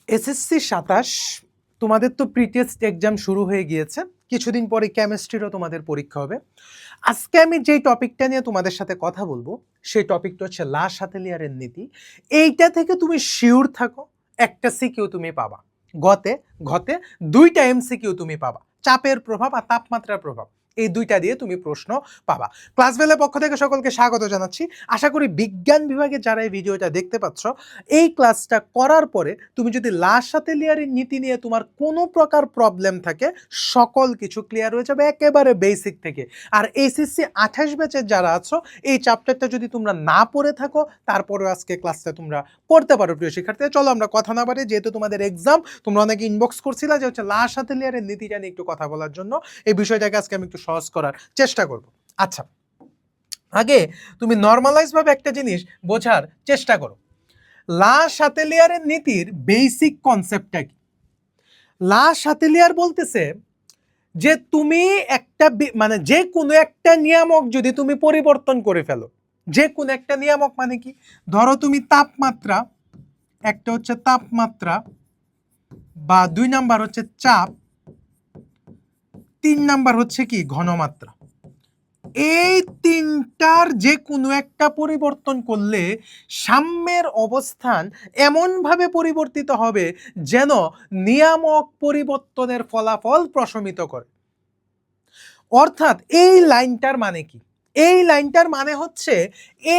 SSC ২৭ তোমাদের তো pre test exam শুরু হয়ে গিয়েছে। কিছুদিন পরে কেমিস্ট্রিরও তোমাদের পরীক্ষা হবে। আজকে আমি যেই টপিকটা নিয়ে তোমাদের সাথে কথা বলবো সেই টপিকটা হচ্ছে লা শাতেলিয়ারের নীতি। এইটা থেকে তুমি শিওর থাকো একটা সিকিউ তুমি পাবা। গতে ঘতে ২টা এমসিকিউ তুমি পাবা। চাপের প্রভাব আর তাপমাত্রার প্রভাব, এই দুইটা দিয়ে তুমি প্রশ্ন পাবা। ক্লাস ভ্যালের পক্ষ থেকে সকলকে স্বাগত জানাচ্ছি। আশা করি বিজ্ঞান বিভাগে যারা এই ভিডিওটা দেখতে পাচ্ছ, এই ক্লাসটা করার পরে তুমি যদি লা শাতেলিয়ারের নীতি নিয়ে তোমার কোনো প্রকার প্রবলেম থাকে, সকল কিছু ক্লিয়ার হয়ে যাবে একেবারে বেসিক থেকে। আর এসএসসি ২৮ ব্যাচের যারা আছো, এই চ্যাপ্টারটা যদি তোমরা না পড়ে থাকো, তারপরেও আজকে ক্লাসটা তোমরা করতে পারো প্রিয় শিক্ষার্থী। চলো আমরা কথা না বাড়ি, যেহেতু তোমাদের এক্সাম, তোমরা অনেকে ইনবক্স করছিলা যে হচ্ছে লা শাতেলিয়ারের নীতিটা নিয়ে একটু কথা বলার জন্য। এই বিষয়টাকে আজকে আমি একটু সহজ করার চেষ্টা করব। আচ্ছা, আগে তুমি নর্মালাইজ ভাবে একটা জিনিস বোঝার চেষ্টা করো। লা শাতেলিয়ারের নীতির বেসিক কনসেপ্টটা কি? লা শাতেলিয়ার বলতেছে যে তুমি একটা মানে যে কোনো একটা নিয়ামক যদি তুমি পরিবর্তন করে ফেলো, যে কোনো একটা নিয়ামক মানে কি, ধরো তুমি তাপমাত্রা, একটা হচ্ছে তাপমাত্রা, বা ২ নাম্বার হচ্ছে চাপ, ৩ নাম্বার হচ্ছে কি ঘনমাত্রা। এই তিনটার যে কোনো একটা পরিবর্তন করলে সাম্যের অবস্থান এমনভাবে পরিবর্তিত হবে যেন নিয়ামক পরিবর্তনের ফলাফল প্রশমিত করে। অর্থাৎ এই লাইনটার মানে কি? এই লাইনটার মানে হচ্ছে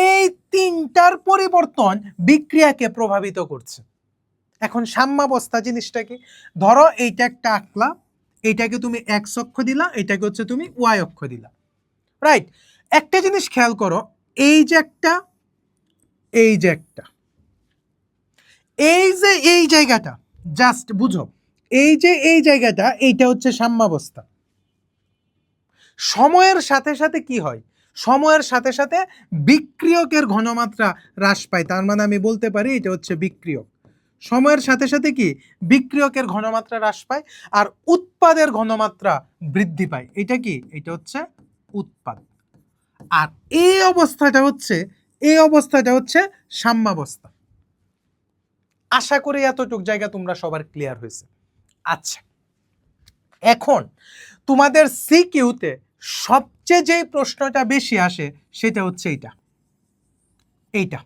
এই তিনটার পরিবর্তন বিক্রিয়াকে প্রভাবিত করছে। এখন সাম্যাবস্থা জিনিসটা কি? ধরো এইটা একটা আঁকলা, এইটাকে তুমি এক্স অক্ষ দিলা, এটাকে হচ্ছে তুমি ওয়াই অক্ষ দিলা, রাইট? একটা জিনিস খেয়াল করো, এই যে একটা, এই যে একটা, এই যে এই জায়গাটা, জাস্ট বুঝো, এই যে এই জায়গাটা, এইটা হচ্ছে সাম্যাবস্থা। সময়ের সাথে সাথে কি হয়? সময়ের সাথে সাথে বিক্রিয়কের ঘনমাত্রা হ্রাস পায়, তার মানে আমি বলতে পারি এটা হচ্ছে বিক্রিয়ক। সময়ের সাথে সাথে কি বিক্রিয়কের ঘনমাত্রা হ্রাস পায় আর উৎপাদের ঘনমাত্রা বৃদ্ধি পায়। এটা কি? এটা হচ্ছে উৎপাদ। আর এই অবস্থাটা হচ্ছে, এই অবস্থাটা হচ্ছে সাম্যাবস্থা। আশা করি এতটুক জায়গা তোমরা সবার ক্লিয়ার হয়েছে। আচ্ছা, এখন তোমাদের সিকিউতে সবচেয়ে যে প্রশ্নটা বেশি আসে সেটা হচ্ছে এইটা, এইটা।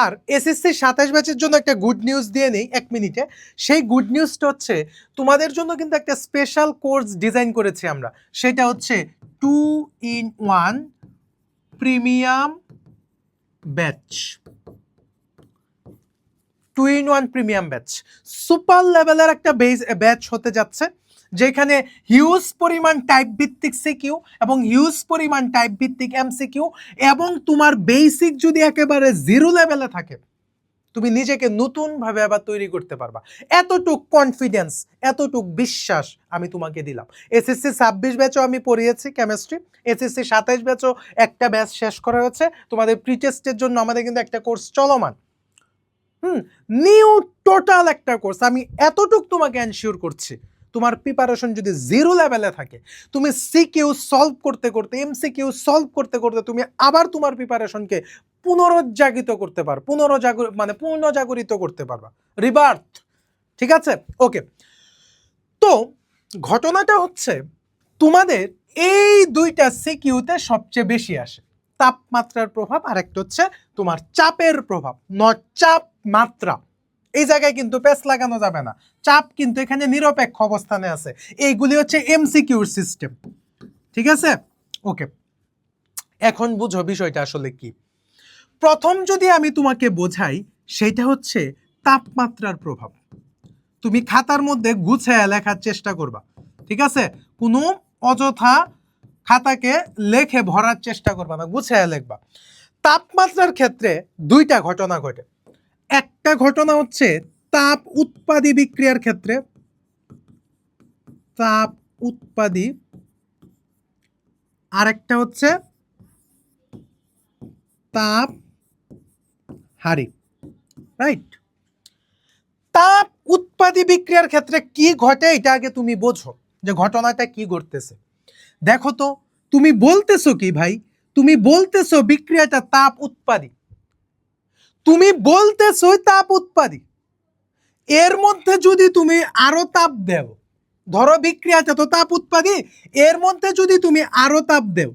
আর এসএসসি ২৭ ব্যাচের জন্য একটা গুড নিউজ দিয়ে নেই এক মিনিটে। সেই গুড নিউজটা হচ্ছে তোমাদের জন্য কিন্তু একটা স্পেশাল কোর্স ডিজাইন করেছি আমরা, সেটা হচ্ছে 2-in-1 premium batch. 2-in-1 premium batch super লেভেলের একটা ব্যাচ হতে যাচ্ছে, যেখানে হিউজ পরিমাণ টাইপ ভিত্তিক সিকিউ এবং হিউজ পরিমাণ টাইপ ভিত্তিক এমসিকিউ, এবং তোমার বেসিক যদি একেবারে জিরো লেভেলে থাকে, তুমি নিজেকে নতুনভাবে আবার তৈরি করতে পারবা। এতটুক কনফিডেন্স, এতটুক বিশ্বাস আমি তোমাকে দিলাম। এসএসসি ২৬ ব্যাচও আমি পড়িয়েছি কেমিস্ট্রি, এসএসসি ২৭ ব্যাচও একটা ব্যাচ শেষ করা হয়েছে। তোমাদের প্রি টেস্টের জন্য আমাদের কিন্তু একটা কোর্স চলমান। নিউ টোটাল একটা কোর্স। আমি এতটুক তোমাকে এনশিওর করছি, তোমার প্রিপারেশন যদি জিরো লেভেলে থাকে, তুমি সিকিউ সলভ করতে করতে, এমসিকিউ সলভ করতে করতে তুমি আবার তোমার প্রিপারেশনকে পুনরুজ্জাগিত করতে পারো, পুনর্জাগরিত করতে পারবা, রিবার্থ। ঠিক আছে, ওকে। তো ঘটনাটা হচ্ছে তোমাদের এই দুইটা সিকিউতে সবচেয়ে বেশি আসে তাপমাত্রার প্রভাব, আর একটা হচ্ছে তোমার চাপের প্রভাব। চাপ মাত্রা, এই জায়গায় কিন্তু পেস লাগানো যাবে না, চাপ কিন্তু এখানে নিরপেক্ষ অবস্থানে আছে। এইগুলি হচ্ছে এমসিকিউর সিস্টেম। ঠিক আছে, ওকে। এখন বুঝো বিষয়টা আসলে কি। প্রথম যদি আমি তোমাকে বোঝাই, সেটা হচ্ছে তাপমাত্রার প্রভাব। তুমি খাতার মধ্যে গুছায়া লেখার চেষ্টা করবা, ঠিক আছে? কোনো অযথা খাতাকে লেখে ভরার চেষ্টা করবা না, গুছায়া লিখবা। তাপমাত্রার ক্ষেত্রে দুইটা ঘটনা ঘটে। একটা ঘটনা হচ্ছে তাপ উৎপাদী বিক্রিয়ার ক্ষেত্রে, তাপ উৎপাদী, আরেকটা হচ্ছে তাপ হারি, রাইট? তাপ উৎপাদী বিক্রিয়ার ক্ষেত্রে কি ঘটে এটা আগে তুমি বোঝো, যে ঘটনাটা কি ঘটতেছে। দেখো তো, তুমি বলতেছো কি ভাই? তুমি বলতেছো বিক্রিয়াটা তাপ উৎপাদী, তুমি বলতেছো তাপ উৎপাদী। এর মধ্যে যদি তুমি আরো তাপ দেও, ধরো বিক্রিয়াটা তো তাপ উৎপাদী, এর মধ্যে যদি তুমি আরো তাপ দেও,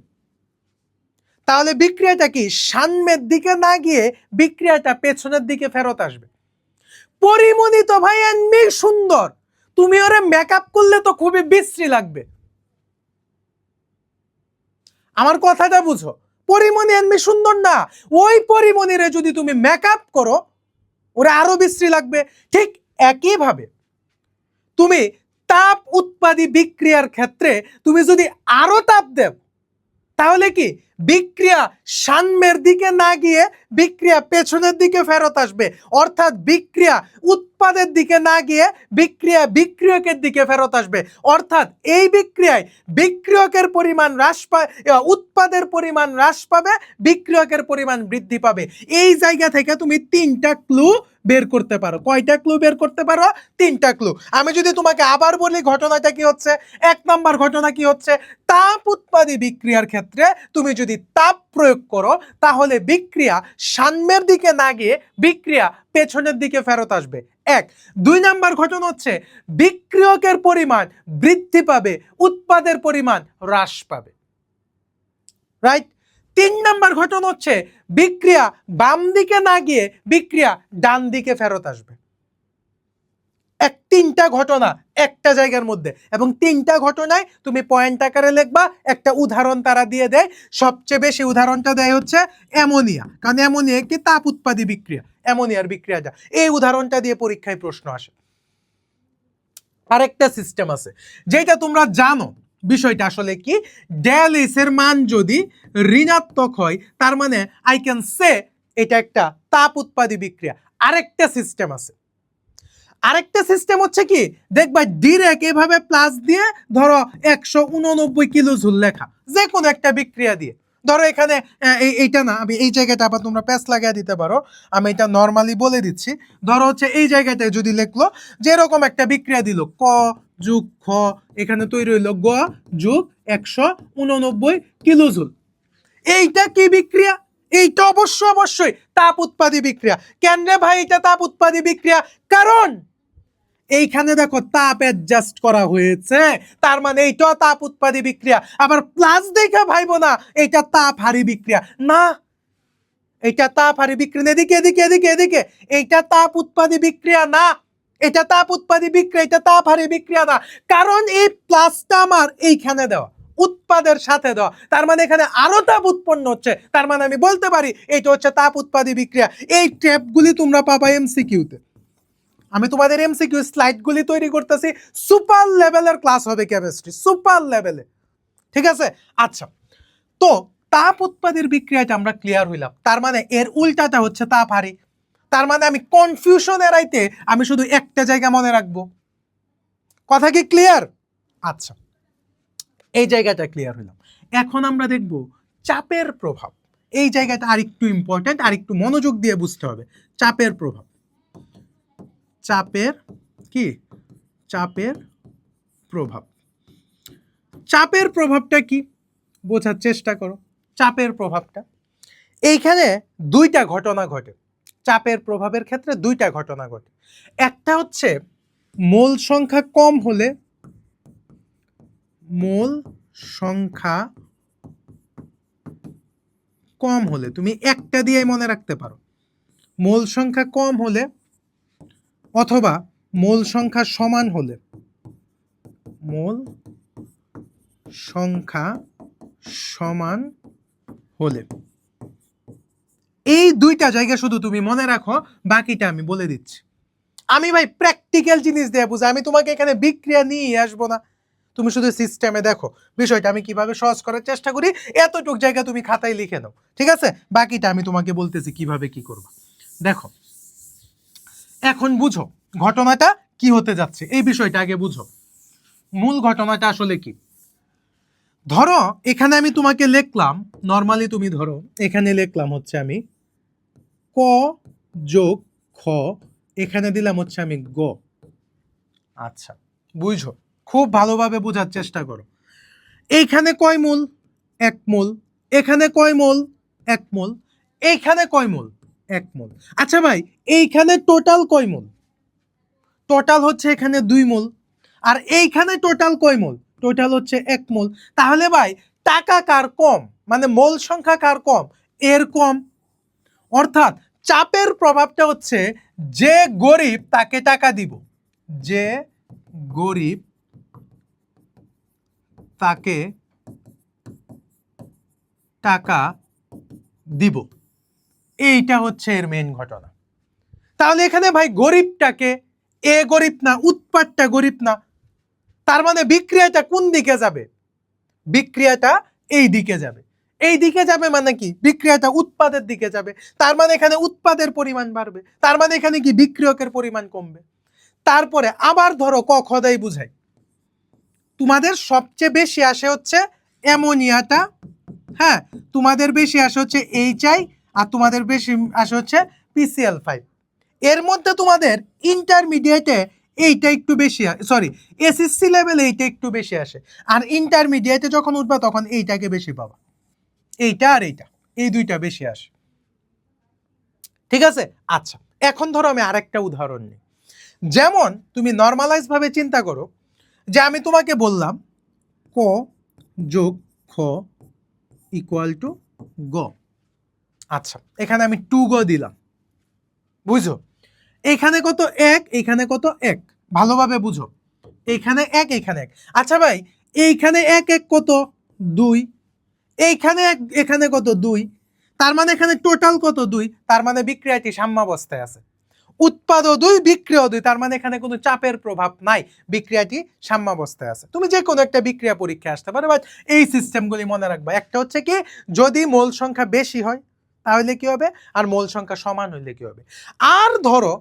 তাহলে বিক্রিয়াটা কি সামনের দিকে না গিয়ে বিক্রিয়াটা পেছনের দিকে ফেরত আসবে। পরিমণি তো ভাই এমনি সুন্দর, তুমি ওরে মেকআপ করলে তো খুবই বিশ্রী লাগবে। আমার কথাটা বুঝো, পরিমণি এমনি সুন্দর না, ওই পরিমণিরে যদি তুমি মেকআপ করো ওরা আরো বিশ্রী লাগবে। ঠিক একইভাবে তুমি তাপ উৎপাদী বিক্রিয়ার ক্ষেত্রে তুমি যদি আরো তাপ দেও, তাহলে কি বিক্রিয়া সামনের দিকে না গিয়ে বিক্রিয়া পেছনের দিকে ফেরত আসবে, অর্থাৎ বিক্রিয়া উৎপাদের দিকে না গিয়ে বিক্রিয়া বিক্রিয়কের দিকে ফেরত আসবে। অর্থাৎ এই বিক্রিয়ায় বিক্রিয়কের পরিমাণ হ্রাস পায়, উৎপাদের পরিমাণ হ্রাস পাবে, বিক্রিয়কের পরিমাণ বৃদ্ধি পাবে। এই জায়গা থেকে তুমি তিনটা ক্লু বের করতে পারো। কয়টা ক্লু বের করতে পারো? তিনটা ক্লু। আমি যদি তোমাকে আবার বলি ঘটনাটা কি হচ্ছে, এক নাম্বার ঘটনা কি হচ্ছে, তাপ উৎপাদী বিক্রিয়ার ক্ষেত্রে তুমি যদি তাপ প্রয়োগ করো তাহলে বিক্রিয়া সামনের দিকে না গিয়ে বিক্রিয়া পেছনের দিকে ফেরত আসবে। এক। দুই নাম্বার ঘটনা হচ্ছে বিক্রিয়কের পরিমাণ বৃদ্ধি পাবে, উৎপাদের পরিমাণ হ্রাস পাবে। রাইট। তিন নাম্বার ঘটনা হচ্ছে বিক্রিয়া বাম দিকে না গিয়ে বিক্রিয়া ডান দিকে ফেরত আসবে। তিনটা ঘটনা একটা জায়গার মধ্যে, এবং তিনটা ঘটনায় তুমি পয়েন্ট আকারে লিখবা। একটা উদাহরণ তারা দিয়ে দেয়, সবচেয়ে বেশি উদাহরণটা দেয় হচ্ছে অ্যামোনিয়া, কারণ অ্যামোনিয়া একটি তাপ উৎপাদী বিক্রিয়া, অ্যামোনিয়ার বিক্রিয়াটা, এই উদাহরণটা দিয়ে পরীক্ষায় প্রশ্ন আসে। আরেকটা সিস্টেম আছে যেটা তোমরা জানো, বিষয়টা আসলে কি, ডেল এস এর মান যদি ঋণাত্মক হয় তার মানে আই ক্যান সে এটা একটা তাপ উৎপাদী বিক্রিয়া। আরেকটা সিস্টেম আছে, আরেকটা সিস্টেম হচ্ছে কি, দেখবা ডিরেক্ট এভাবে প্লাস দিয়ে ধরো 189 কিলো জুল লেখা, যে কোনো একটা বিক্রিয়া দিয়ে। ধরো এখানে এইটা না, আমি এই জায়গাটা আবার তোমরা প্যাচ লাগিয়ে দিতে পারো, আমি এটা নর্মালি বলে দিচ্ছি। ধরো হচ্ছে এই জায়গাটায় যদি লিখলো যে এরকম একটা বিক্রিয়া দিল, ক যোগ খ, এখানে তৈরি হইলো গ যোগ 189 কিলো জুল। এইটা কি বিক্রিয়া? এইটা অবশ্যই তাপ উৎপাদী বিক্রিয়া। কেন রে ভাই এটা তাপ উৎপাদী বিক্রিয়া? কারণ এইখানে দেখো তাপ অ্যাডজাস্ট করা হয়েছে, তার মানে এইটা তাপ উৎপাদী বিক্রিয়া। আবার প্লাস দেখে ভাইবো না এটা তাপ হারি বিক্রিয়া, না এটা তাপ হারি বিক্রিয়া, এদিকে এদিকে এদিকে এদিকে, এইটা তাপ উৎপাদী বিক্রিয়া না, এটা তাপ উৎপাদী বিক্রিয়া, এটা তাপ হারি বিক্রিয়া না। কারণ এই প্লাসটা আমার এইখানে দেওয়া, উৎপাদের সাথে দেওয়া, তার মানে এখানে আরো তাপ উৎপন্ন হচ্ছে, তার মানে আমি বলতে পারি এটা হচ্ছে তাপ উৎপাদী বিক্রিয়া। এই ট্র্যাপগুলি তোমরা পাবা এমসিকিউতে। আমি তোমাদের এমসিকিউ স্লাইডগুলি তৈরি করতেছি, সুপার লেভেলের ক্লাস হবে কেমিস্ট্রি, সুপার লেভেলে, ঠিক আছে? আচ্ছা, তো তাপ উৎপাদের বিক্রিয়াটা আমরা ক্লিয়ার হইলাম, তার মানে এর উল্টাটা হচ্ছে তাপ হারি। তার মানে আমি কনফিউশন এড়াইতে আমি শুধু একটা জায়গা মনে রাখবো। কথা কি ক্লিয়ার? আচ্ছা, এই জায়গাটা ক্লিয়ার হইলাম। এখন আমরা দেখব চাপের প্রভাব। এই জায়গাটা আরেকটু ইম্পর্টেন্ট, আরেকটু মনোযোগ দিয়ে বুঝতে হবে। চাপের প্রভাব, চাপের কি, চাপের প্রভাব। চাপের প্রভাবটা কি বোঝার চেষ্টা করো। চাপের প্রভাবটা, এইখানে দুইটা ঘটনা ঘটে, চাপের প্রভাবের ক্ষেত্রে দুইটা ঘটনা ঘটে। একটা হচ্ছে মোল সংখ্যা কম হলে, মোল সংখ্যা কম হলে, তুমি একটা দিয়ে মনে রাখতে পারো, মোল সংখ্যা কম হলে অথবা মোল সংখ্যা সমান হলে, মোল সংখ্যা সমান হলে, এই দুইটা জায়গা শুধু তুমি মনে রাখো, বাকিটা আমি বলে দিচ্ছি। আমি ভাই প্র্যাকটিক্যাল জিনিস দিয়ে বুঝা, আমি তোমাকে এখানে বিক্রিয়া নিয়ে আসবো না, তুমি শুধু সিস্টেমে দেখো বিষয়টা আমি কিভাবে সহজ করার চেষ্টা করি, এতটুক জায়গা তুমি খাতায় লিখে নাও, ঠিক আছে? বাকিটা আমি তোমাকে বলতেছি কিভাবে কি করবা। দেখো এখন বুঝো ঘটনাটা কি হতে যাচ্ছে, এই বিষয়টা আগে বুঝো, মূল ঘটনাটা আসলে কি। ধরো এখানে আমি তোমাকে লিখলাম, নর্মালি তুমি ধরো এখানে লিখলাম হচ্ছে আমি ক যোগ খ, এখানে দিলাম হচ্ছে আমি গ। আচ্ছা বুঝো, খুব ভালোভাবে বোঝার চেষ্টা করো। এইখানে কয় মোল? 1 মোল। এখানে কয় মোল? 1 মোল। এইখানে কয় মোল? 1 মোল। আচ্ছা ভাই এইখানে টোটাল কয় মোল? টোটাল হচ্ছে এখানে 2 মোল, আর এইখানে টোটাল কয় মোল? টোটাল হচ্ছে 1 মোল। তাহলে ভাই টাকা কার কম, মানে মোল সংখ্যা কার কম? এর কম। অর্থাৎ চাপের প্রভাবটা হচ্ছে যে গরিব তাকে টাকা দিব, যে গরিব তাকে টাকা দিব, এইটা হচ্ছে এর মেইন ঘটনা। তাহলে এখানে ভাই গরিবটাকে, এ গরিব না, উৎপাদটা গরিব না, তার মানে বিক্রিয়াটা কোন দিকে যাবে? বিক্রিয়াটা এই দিকে যাবে। এই দিকে যাবে মানে কি? বিক্রিয়াটা উৎপাদের দিকে যাবে, তার মানে এখানে উৎপাদের পরিমাণ বাড়বে, তার মানে এখানে কি বিক্রিয়কের পরিমাণ কমবে। তারপরে আবার ধরো ক খ দেই বুঝাই, তোমাদের সবচেয়ে বেশি আসে হচ্ছে অ্যামোনিয়াটা, হ্যাঁ, তোমাদের বেশি আসে হচ্ছে HI, আর তোমাদের বেশি আসে হচ্ছে PCl5। এর মধ্যে তোমাদের ইন্টারমিডিয়েটে এইটা একটু বেশি, সরি এসএসসি লেভেলে এইটা একটু বেশি আসে, আর ইন্টারমিডিয়েটে যখন উঠবা তখন এইটাকে বেশি পাবা। এইটা আর এইটা, এই দুইটা বেশি আসে। ঠিক আছে? আচ্ছা, এখন ধরো আমি আরেকটা উদাহরণ নিই। যেমন তুমি নর্মালাইজ ভাবে চিন্তা করো যে আমি তোমাকে বললাম ক যোগ খ ইকুয়াল টু গ। আচ্ছা, এখানে আমি 2 গ দিলাম, বুঝো? এখানে কত? 1, এখানে কত? 1। ভালোভাবে বুঝো, এইখানে 1, এইখানে 1। আচ্ছা ভাই, এইখানে 1 1 কত? 2। এইখানে 1, এখানে কত? 2। তার মানে এখানে টোটাল কত? 2। তার মানে বিক্রিয়াটি সাম্যাবস্থায় আছে। উৎপাদও 2, বিক্রিয়াও 2, তার মানে এখানে কোনো চাপের প্রভাব নাই, বিক্রিয়াটি সাম্যাবস্থায় আছে। তুমি যে কোনো একটা বিক্রিয়া পরীক্ষা আসতে পারো, বাট এই সিস্টেমগুলি মনে রাখবা। একটা হচ্ছে কি, যদি মোল সংখ্যা বেশি হয় তাহলে কি হবে, আর মোল সংখ্যা সমান হইলে কি হবে। আর ধরো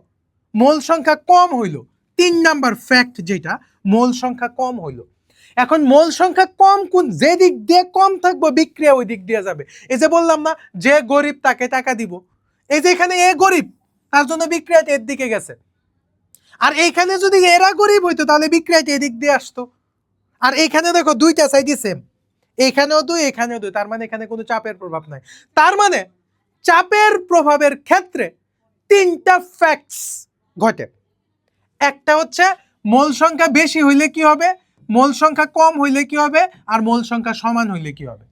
মোল সংখ্যা কম হইল, 3 নাম্বার ফ্যাক্ট যেটা, মোল সংখ্যা কম হইল। এখন মোল সংখ্যা কম কোন, যে দিক দিয়ে কম থাকবো বিক্রিয়া ওই দিক দিয়ে যাবে। এই যে বললাম না, যে গরিব তাকে টাকা দিব, এই যে এখানে এ গরিব, তার জন্য বিক্রিয়াটা এর দিকে গেছে। আর এইখানে যদি এরা গরিব হইতো তাহলে বিক্রিয়াটা এদিক দিয়ে আসতো। আর এইখানে দেখো দুইটা সাইডই সেম, এইখানেও 2, এখানেও 2, তার মানে এখানে কোনো চাপের প্রভাব নাই। তার মানে চাপের প্রভাবের ক্ষেত্রে 3টা ফ্যাক্টস ঘটে। একটা হচ্ছে মোল সংখ্যা বেশি হইলে কি হবে, মোল সংখ্যা কম হইলে কি হবে, আর মোল সংখ্যা সমান হইলে কি হবে।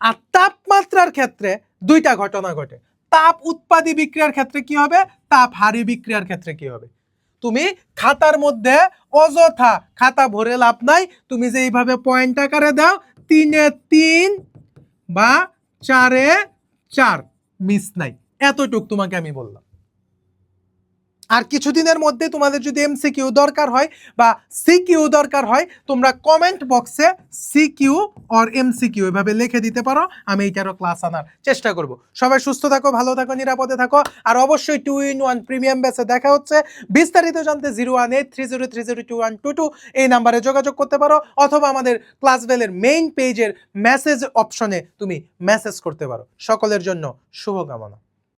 আর তাপমাত্রার ক্ষেত্রে 2টা ঘটনা ঘটে। তাপ উৎপাদী বিক্রিয়ার ক্ষেত্রে কি হবে, তাপ হারি বিক্রিয়ার ক্ষেত্রে কি হবে। তুমি খাতার মধ্যে অযথা খাতা ভরে লাভ নাই, তুমি যে এইভাবে পয়েন্ট আকারে দাও, 3 এ 3 বা 4 এ 4, মিস নাই। এতটুক তোমাকে আমি বললাম। আর কিছুদিনের মধ্যে তোমাদের যদি এমসিকিউ দরকার হয় বা সিকিউ দরকার হয়, তোমরা কমেন্ট বক্সে সিকিউ অর এমসিকিউ এভাবে লিখে দিতে পারো, আমি এইটারও ক্লাস আনার চেষ্টা করব। সবাই সুস্থ থাকো, ভালো থাকো, নিরাপদে থাকো, আর অবশ্যই 2-in-1 প্রিমিয়াম ব্যাচে দেখা হচ্ছে। বিস্তারিত জানতে 01830302122 এই নাম্বারে যোগাযোগ করতে পারো, অথবা আমাদের ক্লাস বেলের মেইন পেজের মেসেজ অপশনে তুমি মেসেজ করতে পারো। সকলের জন্য শুভকামনা।